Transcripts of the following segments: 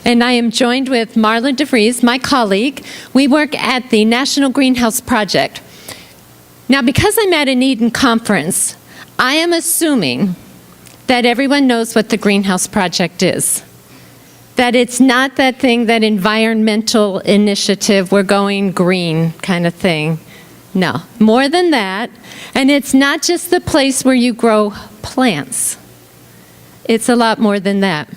and I am joined with Marla DeVries, my colleague. We work at the National Greenhouse Project. Now, because I'm at an Eden conference, I am assuming that everyone knows what the Greenhouse Project is. That it's not that thing, that environmental initiative, we're going green kind of thing. No, more than that. And it's not just the place where you grow plants. It's a lot more than that.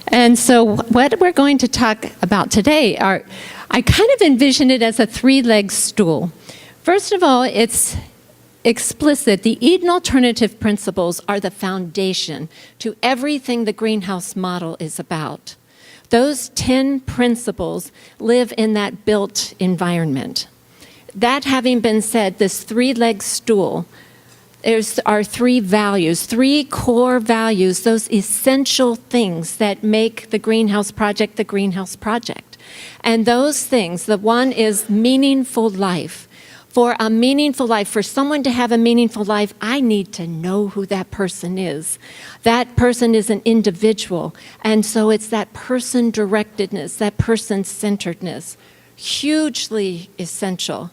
And so what we're going to talk about today are, I kind of envision it as a three-legged stool. First of all, it's explicit. The Eden Alternative Principles are the foundation to everything the greenhouse model is about. Those 10 principles live in that built environment. That having been said, this three-legged stool, there's our three values, three core values, those essential things that make the Greenhouse Project the Greenhouse Project. And those things, the one is meaningful life. For a meaningful life, for someone to have a meaningful life, I need to know who that person is. That person is an individual, and so it's that person-directedness, that person-centeredness, hugely essential.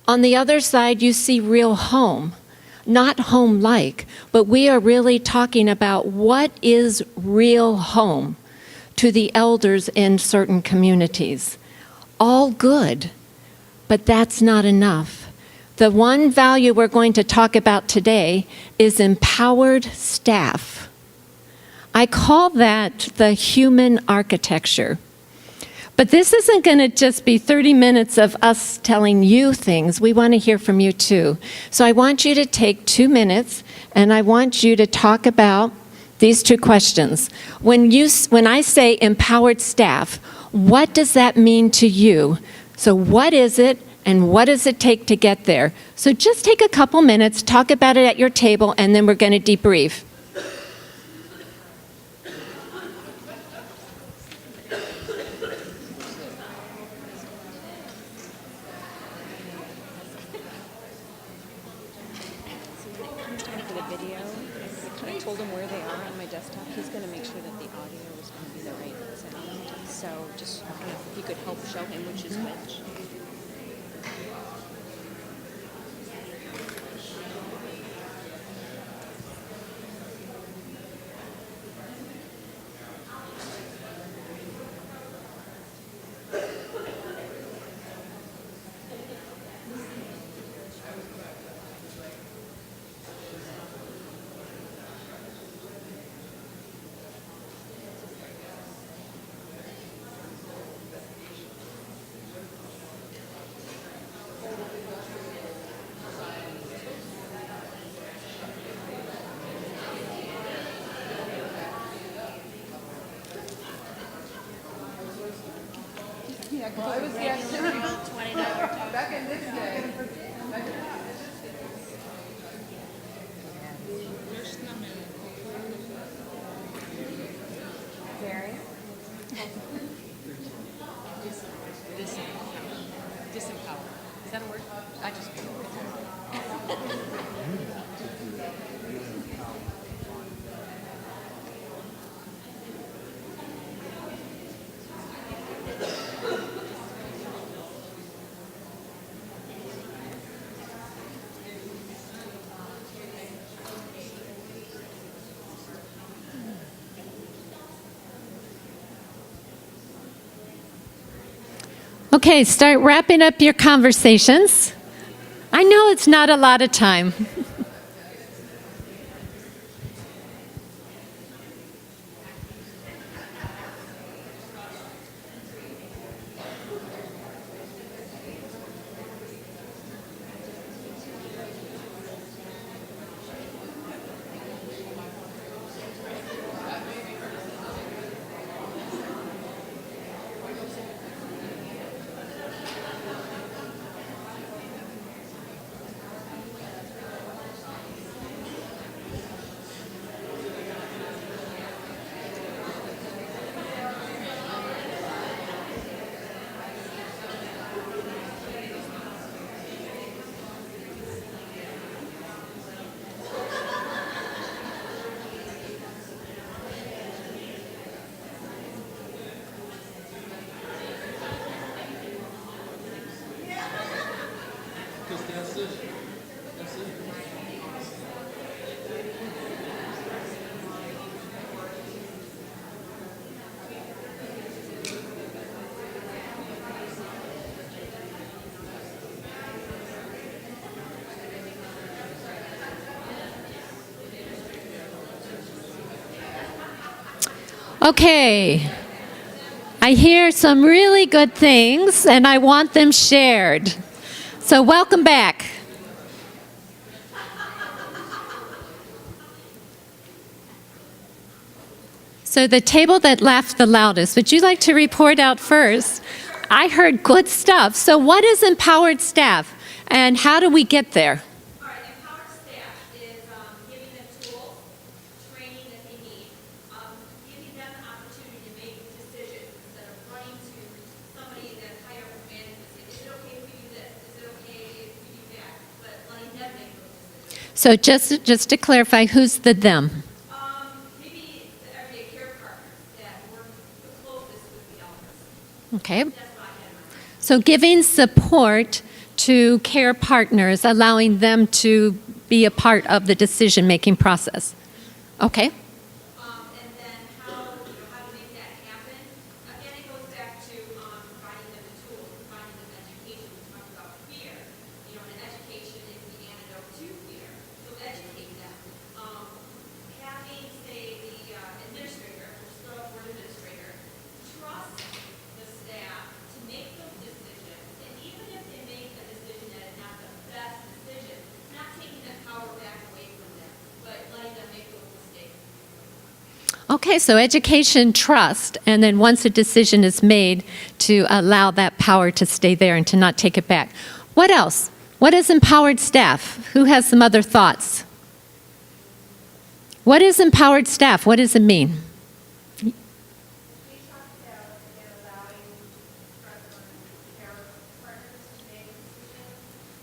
On the other side, you see real home, not home-like, but we are really talking about what is real home to the elders in certain communities. All good, but that's not enough. The one value we're going to talk about today is empowered staff. I call that the human architecture. But this isn't going to just be 30 minutes of us telling you things. We want to hear from you too. So I want you to take 2 minutes and I want you to talk about these two questions. When I say empowered staff, what does that mean to you? So what is it and what does it take to get there? So just take a couple minutes, talk about it at your table, and then we're going to debrief. Told him where they are on my desktop. He's going to make sure that the audio is going to be the right sound. So just if you could help show him which is which. Well, I was the activity back in this day. Gary? Disempower. Is that a word? I just... Okay, start wrapping up your conversations. I know it's not a lot of time. Okay. I hear some really good things, and I want them shared. So welcome back. So the table that laughed the loudest, would you like to report out first? I heard good stuff. So what is empowered staff, and how do we get there? All right, empowered staff is giving them tools, training that they need, giving them the opportunity to make decisions instead of running to somebody that's higher up in management and say, is it okay if we do this? Is it okay if we do that? But letting them make those decisions. So just to clarify, who's the them? Maybe the everyday care partners that work the closest with the elders. Okay. That's what I had in mind. So giving support to care partners, allowing them to be a part of the decision-making process. Okay. And then how to make that happen. Again, it goes back to providing them the tools, providing them education. We talked about fear. And education is the antidote to fear. So educate them. Having, say, the administrator, or still board administrator, trust the staff to make those decisions. And even if they make a decision that is not the best decision, not taking that power back away from them, but letting them make those mistakes. Okay, so education, trust, and then once a decision is made, to allow that power to stay there and to not take it back. What else? What is empowered staff? Who has some other thoughts? What is empowered staff? What does it mean? We talked about allowing care partners to make decisions,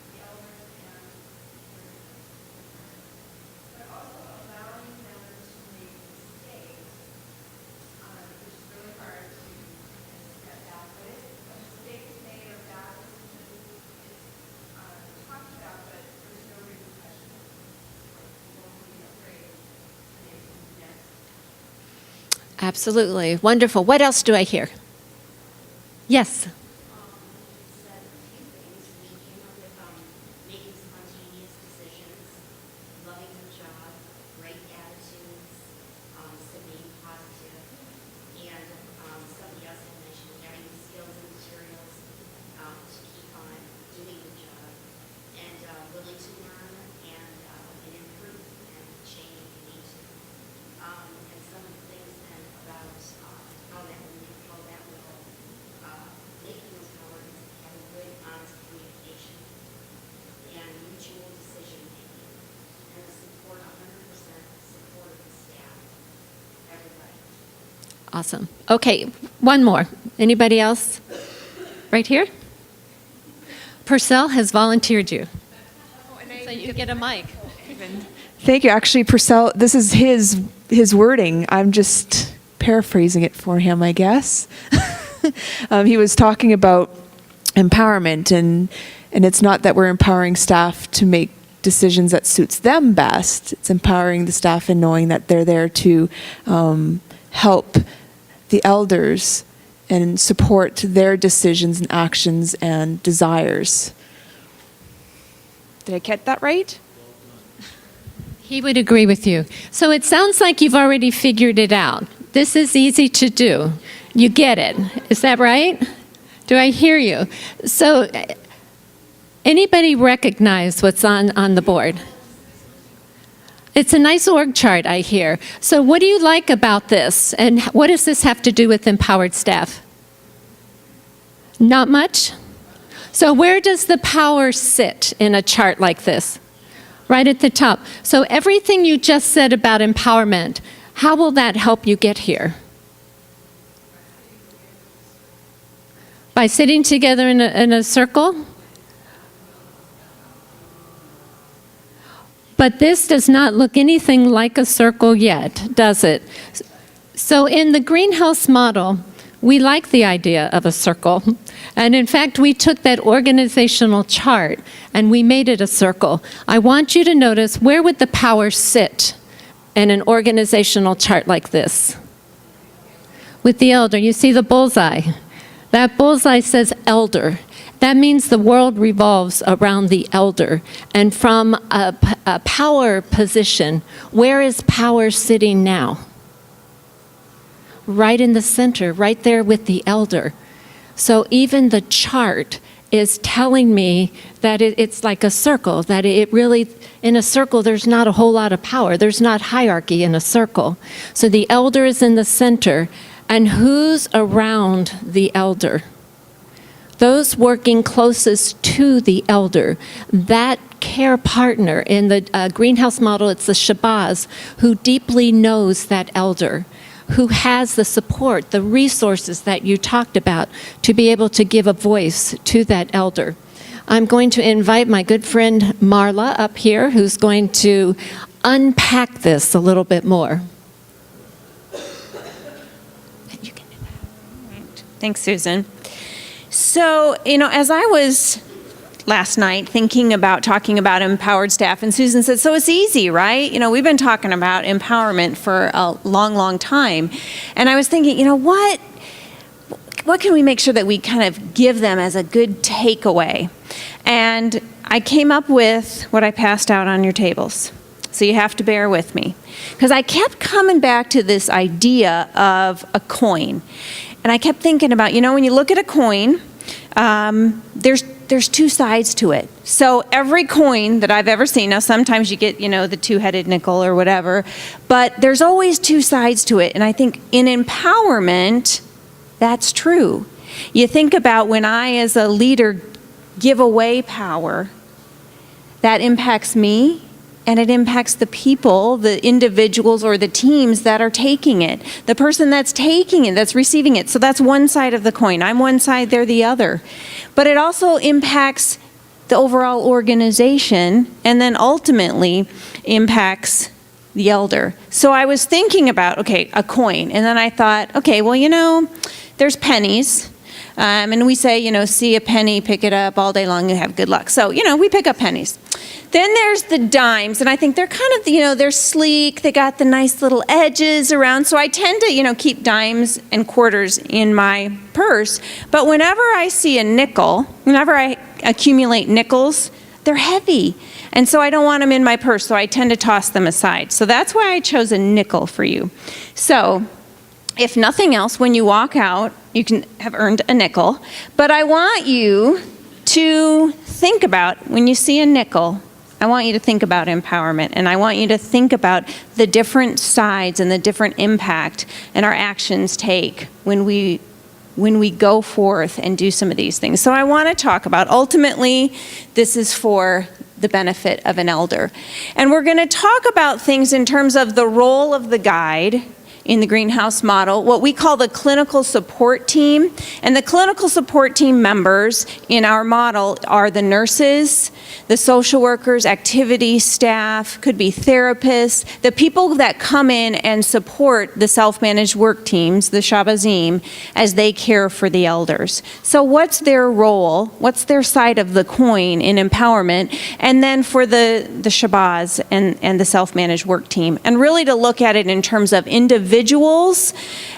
the elders and but also allowing them to make mistakes, which is really hard to step back. But if a mistake is made or bad decision is talked about, but there's no repercussion, people will be afraid to make next. Absolutely. Wonderful. What else do I hear? Yes. said a few things. We came up with making spontaneous decisions, loving the job, great attitudes, staying positive, and somebody else had mentioned having the skills and materials to keep on doing the job, and willing to learn and improve and change if you need to. And some of the things then about how that will making those powers, having good, honest communication, and mutual decision making, and the support, 100% support of the staff, everybody. Awesome. Okay, one more. Anybody else? Right here? Purcell has volunteered you. So you get a mic. Thank you. Actually, Purcell, this is his wording. I'm just paraphrasing it for him, I guess. He was talking about empowerment, and it's not that we're empowering staff to make decisions that suits them best. It's empowering the staff in knowing that they're there to help the elders and support their decisions and actions and desires. Did I get that right? He would agree with you. So it sounds like you've already figured it out. This is easy to do. You get it. Is that right? Do I hear you? So anybody recognize what's on the board? It's a nice org chart, I hear. So what do you like about this? And what does this have to do with empowered staff? Not much? So where does the power sit in a chart like this? Right at the top. So everything you just said about empowerment, how will that help you get here? By sitting together in a circle? But this does not look anything like a circle yet, does it? So in the greenhouse model, we like the idea of a circle. And in fact, we took that organizational chart and we made it a circle. I want you to notice, where would the power sit in an organizational chart like this? With the elder, you see the bullseye. That bullseye says elder. That means the world revolves around the elder. And from a power position, where is power sitting now? right in the center, right there with the elder. So even the chart is telling me that it's like a circle, that it really, in a circle, there's not a whole lot of power. There's not hierarchy in a circle. So the elder is in the center, and who's around the elder? Those working closest to the elder, that care partner in the greenhouse model, it's the Shahbaz, who deeply knows that elder, who has the support, the resources that you talked about to be able to give a voice to that elder. I'm going to invite my good friend Marla up here, who's going to unpack this a little bit more. You can do that. Thanks, Susan. So, as I was last night talking about empowered staff, and Susan said, so it's easy, right? We've been talking about empowerment for a long, long time. And I was thinking, what can we make sure that we kind of give them as a good takeaway? And I came up with what I passed out on your tables. So you have to bear with me. Because I kept coming back to this idea of a coin. And I kept thinking about, when you look at a coin, there's two sides to it. So every coin that I've ever seen, now sometimes you get, the two-headed nickel or whatever, but there's always two sides to it. And I think in empowerment, that's true. You think about when I, as a leader, give away power, that impacts me, and it impacts the people, the individuals or the teams that are taking it. The person that's taking it, that's receiving it. So that's one side of the coin. I'm one side, they're the other. But it also impacts the overall organization, and then ultimately impacts the elder. So I was thinking about, a coin. And then I thought, there's pennies. And we say, see a penny, pick it up all day long, you have good luck. So, we pick up pennies. Then there's the dimes, and I think they're kind of, they're sleek, they got the nice little edges around, so I tend to, keep dimes and quarters in my purse. But whenever I see a nickel, whenever I accumulate nickels, they're heavy. And so I don't want them in my purse, so I tend to toss them aside. So that's why I chose a nickel for you. So, if nothing else, when you walk out, you can have earned a nickel. But I want you to think about, when you see a nickel, I want you to think about empowerment. And I want you to think about the different sides and the different impact and our actions take when we go forth and do some of these things. So I want to talk about, ultimately, this is for the benefit of an elder. And we're going to talk about things in terms of the role of the guide in the greenhouse model, what we call the clinical support team. And the clinical support team members in our model are the nurses, the social workers, activity staff, could be therapists, the people that come in and support the self-managed work teams, the Shahbazim, as they care for the elders. So what's their role? What's their side of the coin in empowerment? And then for the Shahbaz and the self-managed work team. And really to look at it in terms of individuals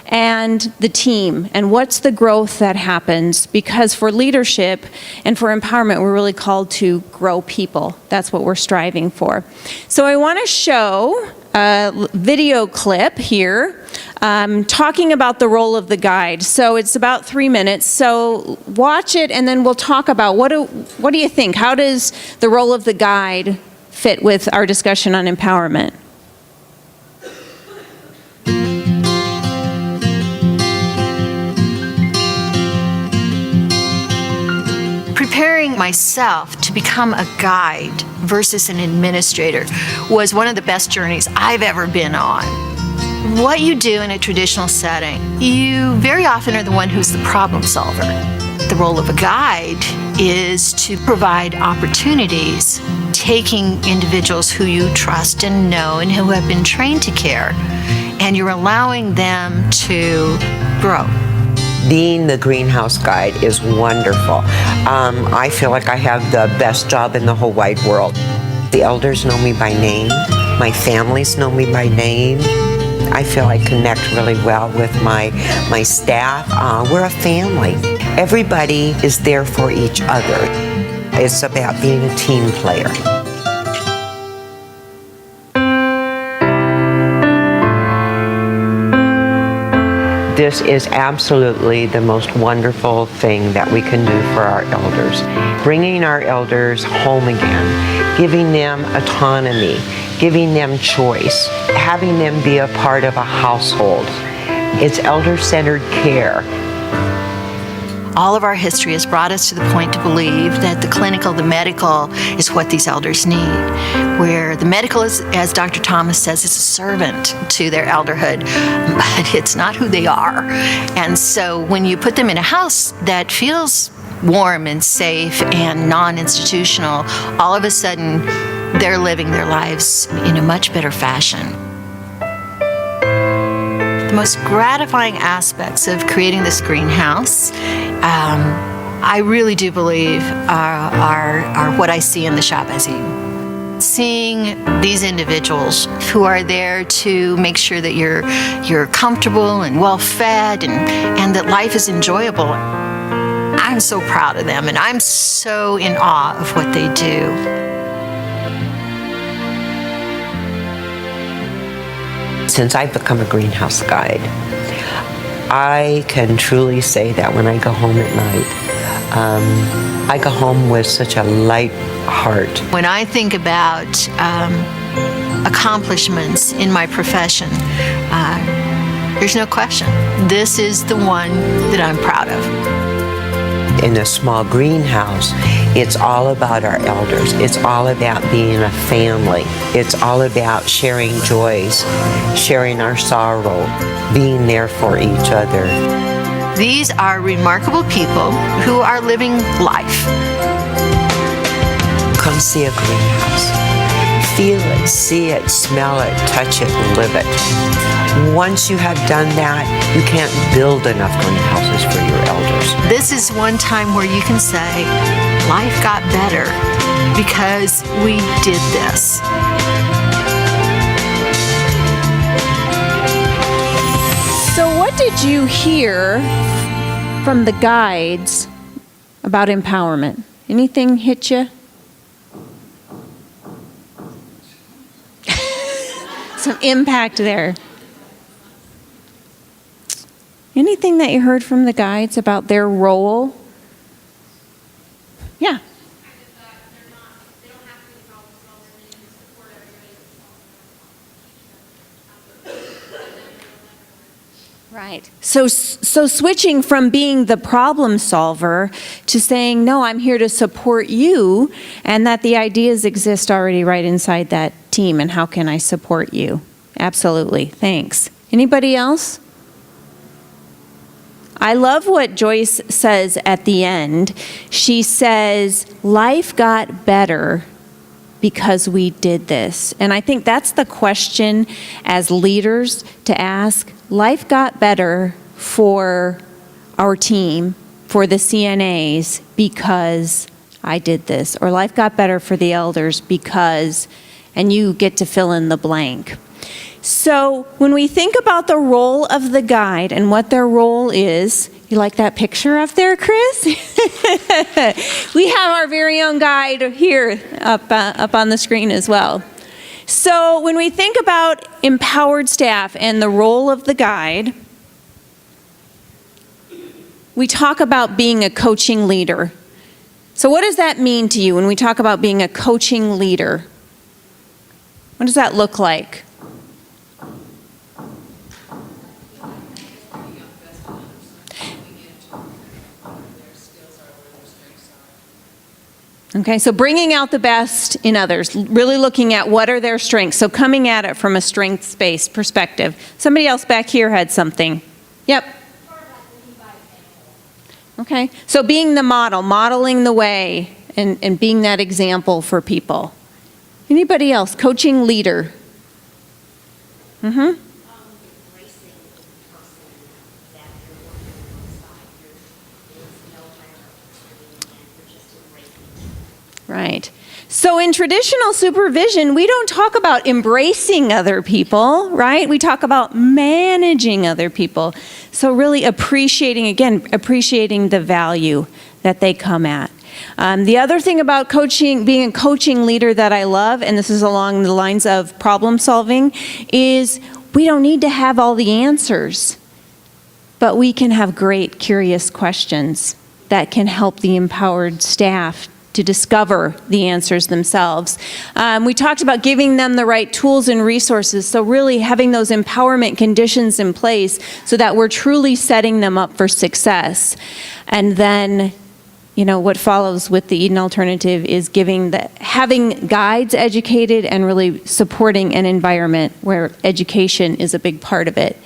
and the team, and what's the growth that happens, because for leadership and for empowerment, we're really called to grow people. That's what we're striving for. So I want to show a video clip here talking about the role of the guide. So it's about 3 minutes. So watch it, and then we'll talk about what do you think? How does the role of the guide fit with our discussion on empowerment? Preparing myself to become a guide versus an administrator was one of the best journeys I've ever been on. What you do in a traditional setting, you very often are the one who's the problem solver. The role of a guide is to provide opportunities, taking individuals who you trust and know and who have been trained to care, and you're allowing them to grow. Being the greenhouse guide is wonderful. I feel like I have the best job in the whole wide world. The elders know me by name. My families know me by name. I feel I connect really well with my staff. We're a family. Everybody is there for each other. It's about being a team player. This is absolutely the most wonderful thing that we can do for our elders. Bringing our elders home again, giving them autonomy, giving them choice, having them be a part of a household. It's elder-centered care. All of our history has brought us to the point to believe that the clinical, the medical, is what these elders need. Where the medical is, as Dr. Thomas says, is a servant to their elderhood, but it's not who they are. And so when you put them in a house that feels warm and safe and non-institutional, all of a sudden they're living their lives in a much better fashion. The most gratifying aspects of creating this greenhouse, I really do believe are what I see in the Shahbazim. Seeing these individuals who are there to make sure that you're comfortable and well fed and that life is enjoyable. I'm so proud of them, and I'm so in awe of what they do. Since I've become a greenhouse guide, I can truly say that when I go home at night, I go home with such a light heart. When I think about accomplishments in my profession, there's no question. This is the one that I'm proud of. In a small greenhouse, it's all about our elders. It's all about being a family. It's all about sharing joys, sharing our sorrow, being there for each other. These are remarkable people who are living life. Come see a greenhouse. Feel it, see it, smell it, touch it, live it. Once you have done that, you can't build enough greenhouses for your elders. This is one time where you can say, life got better because we did this. So what did you hear from the guides about empowerment? Anything hit you? Some impact there. Anything that you heard from the guides about their role? Yeah. They don't have to be problem solvers, they can support everybody. Right. So switching from being the problem solver to saying, no, I'm here to support you, and that the ideas exist already right inside that team, and how can I support you? Absolutely. Thanks. Anybody else? I love what Joyce says at the end. She says, life got better because we did this. And I think that's the question as leaders to ask. Life got better for our team, for the CNAs, because I did this. Or life got better for the elders because, and you get to fill in the blank. So when we think about the role of the guide and what their role is, you like that picture up there, Chris? We have our very own guide here up on the screen as well. So when we think about empowered staff and the role of the guide, we talk about being a coaching leader. So what does that mean to you when we talk about being a coaching leader? What does that look like? Okay, so bringing out the best in others, really looking at what are their strengths. So coming at it from a strengths-based perspective. Somebody else back here had something. Yep. Okay, so being the model, modeling the way, and being that example for people. Anybody else? Coaching leader. Embracing the person that you're working alongside. There's no hierarchy, and you're just embracing. Right. So in traditional supervision, we don't talk about embracing other people, right? We talk about managing other people. So really appreciating the value that they come at. The other thing about coaching, being a coaching leader that I love, and this is along the lines of problem solving, is we don't need to have all the answers. but we can have great, curious questions that can help the empowered staff to discover the answers themselves. We talked about giving them the right tools and resources, so really having those empowerment conditions in place so that we're truly setting them up for success. And then, you know, what follows with the Eden Alternative is having guides educated and really supporting an environment where education is a big part of it.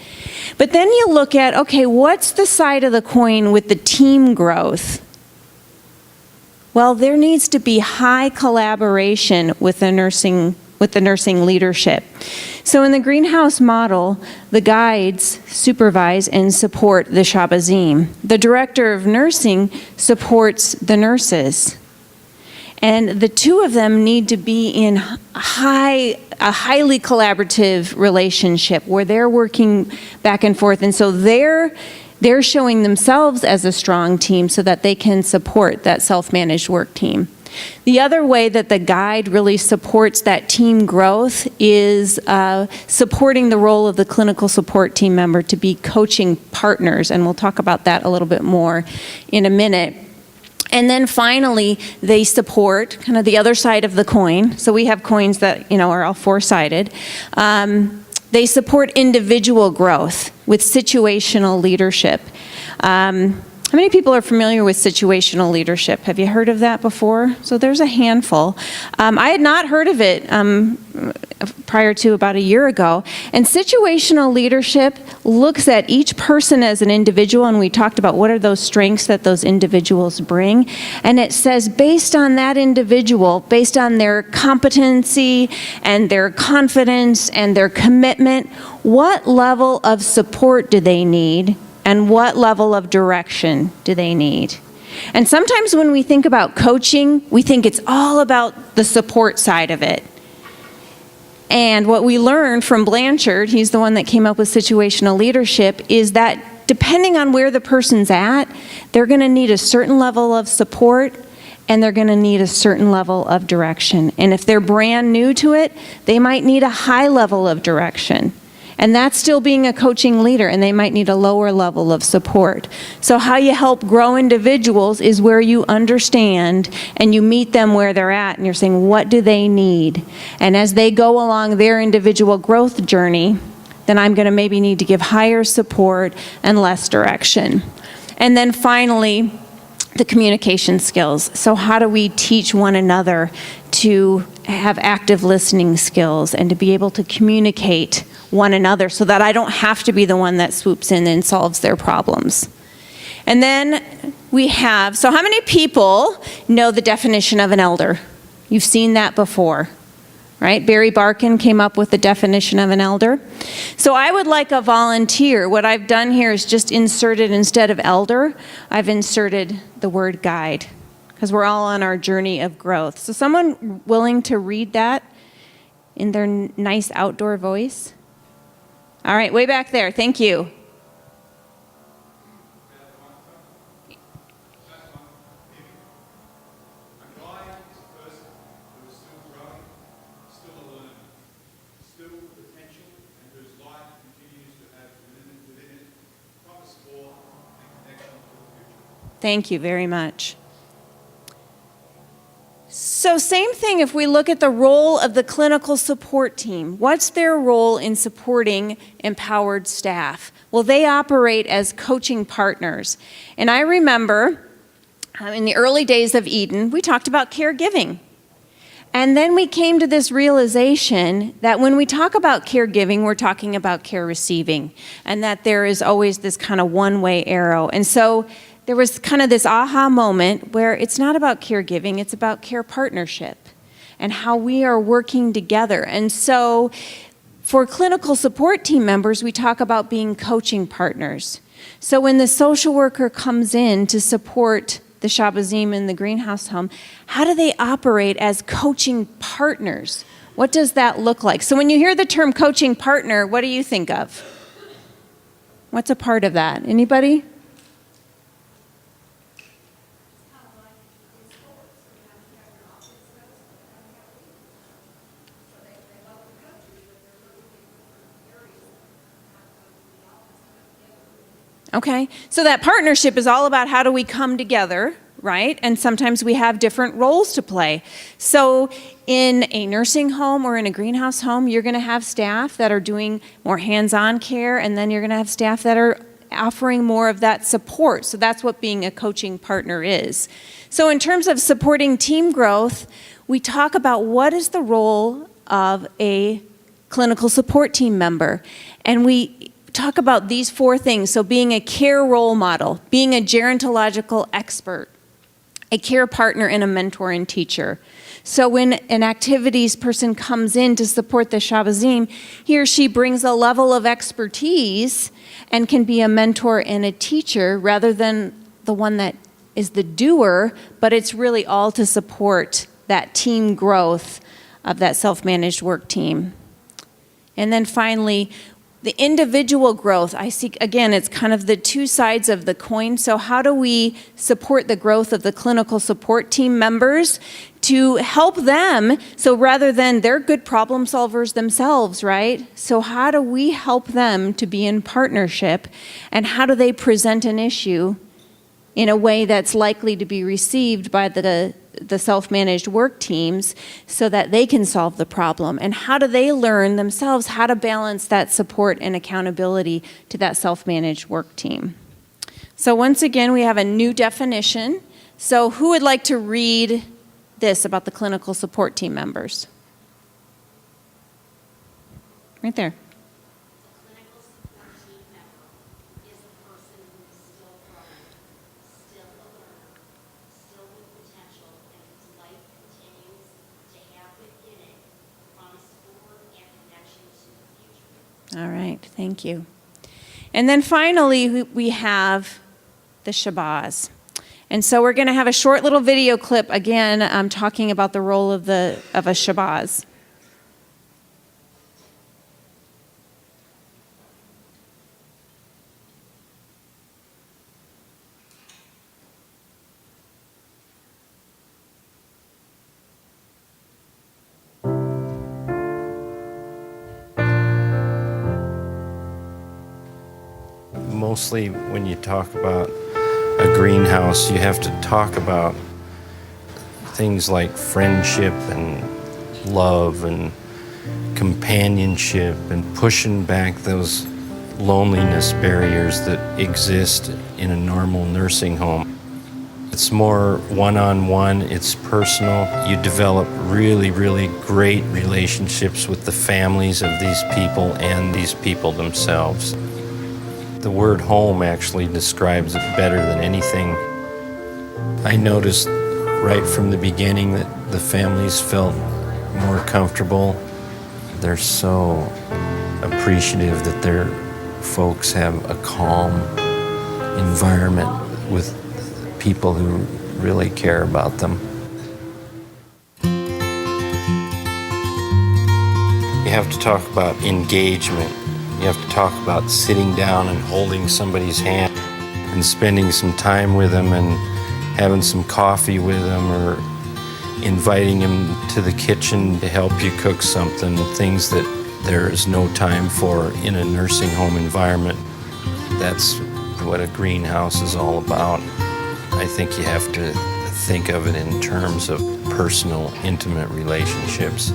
But then you look at, okay, what's the side of the coin with the team growth? Well, there needs to be high collaboration with the nursing leadership. So in the greenhouse model, the guides supervise and support the Shahbazim. The director of nursing supports the nurses. And the two of them need to be in a highly collaborative relationship where they're working back and forth. And so they're showing themselves as a strong team so that they can support that self-managed work team. The other way that the guide really supports that team growth is supporting the role of the clinical support team member to be coaching partners, and we'll talk about that a little bit more in a minute. And then finally, they support kind of the other side of the coin. So we have coins that, you know, are all four-sided. They support individual growth with situational leadership. How many people are familiar with situational leadership? Have you heard of that before? So there's a handful. I had not heard of it prior to about a year ago. And situational leadership looks at each person as an individual, and we talked about what are those strengths that those individuals bring. And it says based on that individual, based on their competency and their confidence and their commitment, what level of support do they need? And what level of direction do they need? And sometimes when we think about coaching, we think it's all about the support side of it. And what we learned from Blanchard, he's the one that came up with situational leadership, is that depending on where the person's at, they're going to need a certain level of support and they're going to need a certain level of direction. And if they're brand new to it, they might need a high level of direction. And that's still being a coaching leader, and they might need a lower level of support. So how you help grow individuals is where you understand and you meet them where they're at, and you're saying, what do they need? And as they go along their individual growth journey, then I'm going to maybe need to give higher support and less direction. And then finally, the communication skills. So how do we teach one another to have active listening skills and to be able to communicate one another so that I don't have to be the one that swoops in and solves their problems? And then we have, so how many people know the definition of an elder? You've seen that before, right? Barry Barkin came up with the definition of an elder. So I would like a volunteer. What I've done here is just inserted, instead of elder, I've inserted the word guide, because we're all on our journey of growth. So someone willing to read that in their nice outdoor voice? All right, way back there. Thank you. Thank you very much. So same thing if we look at the role of the clinical support team. What's their role in supporting empowered staff? Well, they operate as coaching partners. And I remember in the early days of Eden, we talked about caregiving. And then we came to this realization that when we talk about caregiving, we're talking about care receiving, and that there is always this kind of one-way arrow. And so there was kind of this aha moment where it's not about caregiving, it's about care partnership and how we are working together. And so for clinical support team members, we talk about being coaching partners. So when the social worker comes in to support the Shahbazim in the greenhouse home, how do they operate as coaching partners? What does that look like? So when you hear the term coaching partner, what do you think of? What's a part of that? Anybody? Okay? So that partnership is all about how do we come together, right? And sometimes we have different roles to play. So in a nursing home or in a greenhouse home, you're going to have staff that are doing more hands-on care, and then you're going to have staff that are offering more of that support. So that's what being a coaching partner is. So in terms of supporting team growth, we talk about what is the role of a clinical support team member. And we talk about these 4 things. So being a care role model, being a gerontological expert, a care partner, and a mentor and teacher. So when an activities person comes in to support the Shahbazim, he or she brings a level of expertise and can be a mentor and a teacher rather than the one that is the doer, but it's really all to support that team growth of that self-managed work team. And then finally, the individual growth, I see, again, it's kind of the 2 sides of the coin. So how do we support the growth of the clinical support team members to help them? So rather than they're good problem solvers themselves, right? So how do we help them to be in partnership? And how do they present an issue in a way that's likely to be received by the self-managed work teams so that they can solve the problem? And how do they learn themselves how to balance that support and accountability to that self-managed work team? So once again, we have a new definition. So who would like to read this about the clinical support team members? Right there. Clinical support team member is a person who is still growing, still a learner, still with potential, and whose life continues to have within it promise forward and connection to the future. All right, thank you. And then finally, we have the Shahbaz. And so we're going to have a short little video clip, again, talking about the role of a Shahbaz. Mostly when you talk about a greenhouse, you have to talk about things like friendship and love and companionship and pushing back those loneliness barriers that exist in a normal nursing home. It's more one-on-one, it's personal. You develop really, really great relationships with the families of these people and these people themselves. The word home actually describes it better than anything. I noticed right from the beginning that the families felt more comfortable. They're so appreciative that their folks have a calm environment with people who really care about them. You have to talk about engagement. You have to talk about sitting down and holding somebody's hand and spending some time with them and having some coffee with them or inviting them to the kitchen to help you cook something, things that there is no time for in a nursing home environment. That's what a greenhouse is all about. I think you have to think of it in terms of personal, intimate relationships.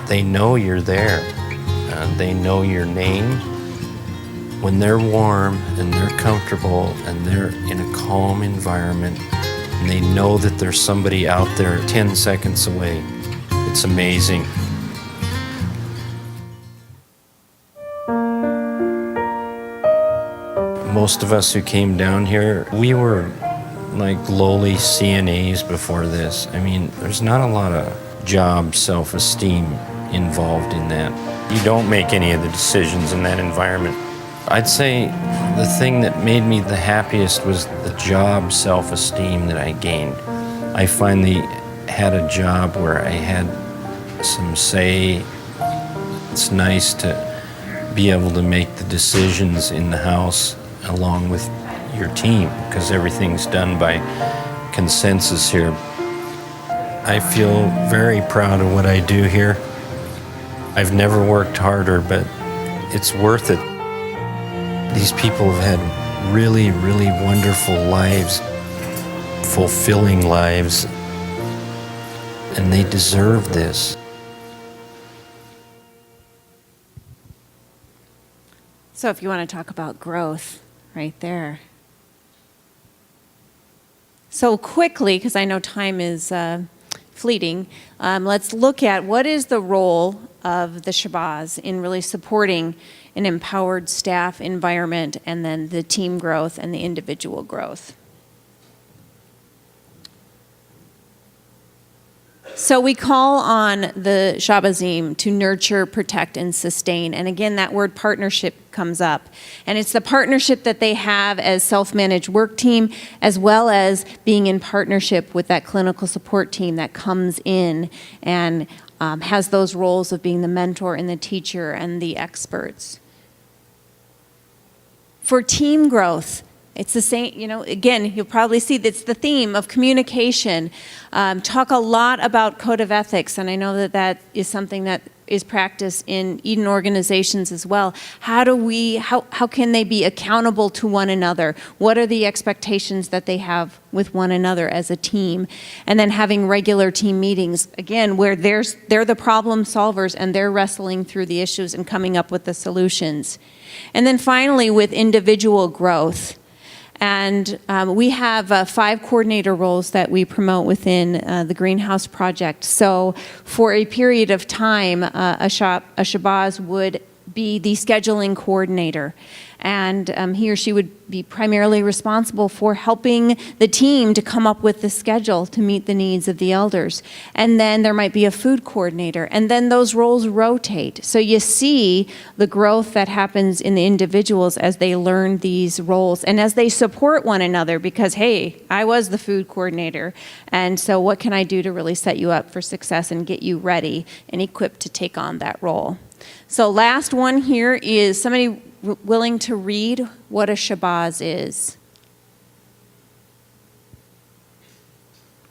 They know you're there. They know your name. When they're warm and they're comfortable and they're in a calm environment and they know that there's somebody out there 10 seconds away, it's amazing. Most of us who came down here, we were like lowly CNAs before this. I mean, there's not a lot of job self-esteem involved in that. You don't make any of the decisions in that environment. I'd say the thing that made me the happiest was the job self-esteem that I gained. I finally had a job where I had some say. It's nice to be able to make the decisions in the house along with your team because everything's done by consensus here. I feel very proud of what I do here. I've never worked harder, but it's worth it. These people have had really, really wonderful lives, fulfilling lives, and they deserve this. So if you want to talk about growth, right there. So quickly, because I know time is fleeting, let's look at what is the role of the Shahbaz in really supporting an empowered staff environment and then the team growth and the individual growth. So we call on the Shahbazim to nurture, protect, and sustain. And again, that word partnership comes up. And it's the partnership that they have as self-managed work team, as well as being in partnership with that clinical support team that comes in and has those roles of being the mentor and the teacher and the experts. For team growth, it's the same, again, you'll probably see that's the theme of communication. Talk a lot about code of ethics, and I know that that is something that is practiced in Eden organizations as well. How can they be accountable to one another? What are the expectations that they have with one another as a team? And then having regular team meetings, again, where they're the problem solvers and they're wrestling through the issues and coming up with the solutions. And then finally, with individual growth. And we have 5 coordinator roles that we promote within the Greenhouse Project. So for a period of time, a Shahbaz would be the scheduling coordinator. And he or she would be primarily responsible for helping the team to come up with the schedule to meet the needs of the elders. And then there might be a food coordinator. And then those roles rotate. So you see the growth that happens in the individuals as they learn these roles and as they support one another because, hey, I was the food coordinator. And so what can I do to really set you up for success and get you ready and equipped to take on that role? So last one here is somebody willing to read what a Shahbaz is.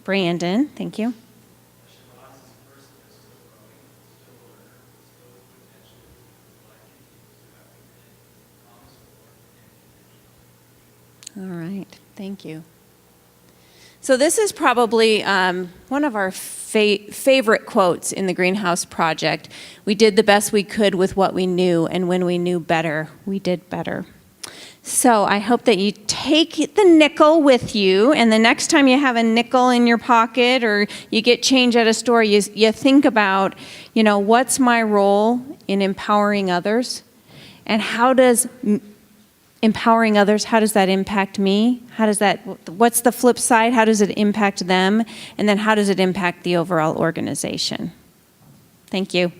Brandon, thank you. All right, thank you. So this is probably one of our favorite quotes in the Greenhouse Project. We did the best we could with what we knew, and when we knew better, we did better. So I hope that you take the nickel with you, and the next time you have a nickel in your pocket or you get change at a store, you think about, what's my role in empowering others, and how does empowering others, how does that impact me? What's the flip side? How does it impact them? And then how does it impact the overall organization? Thank you.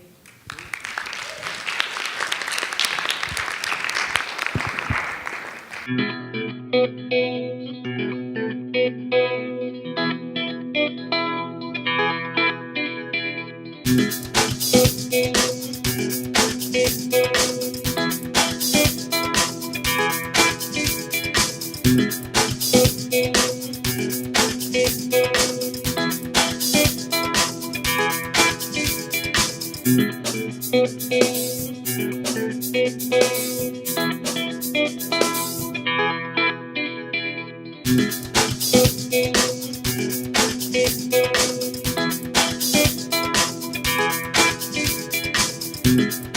Thank you.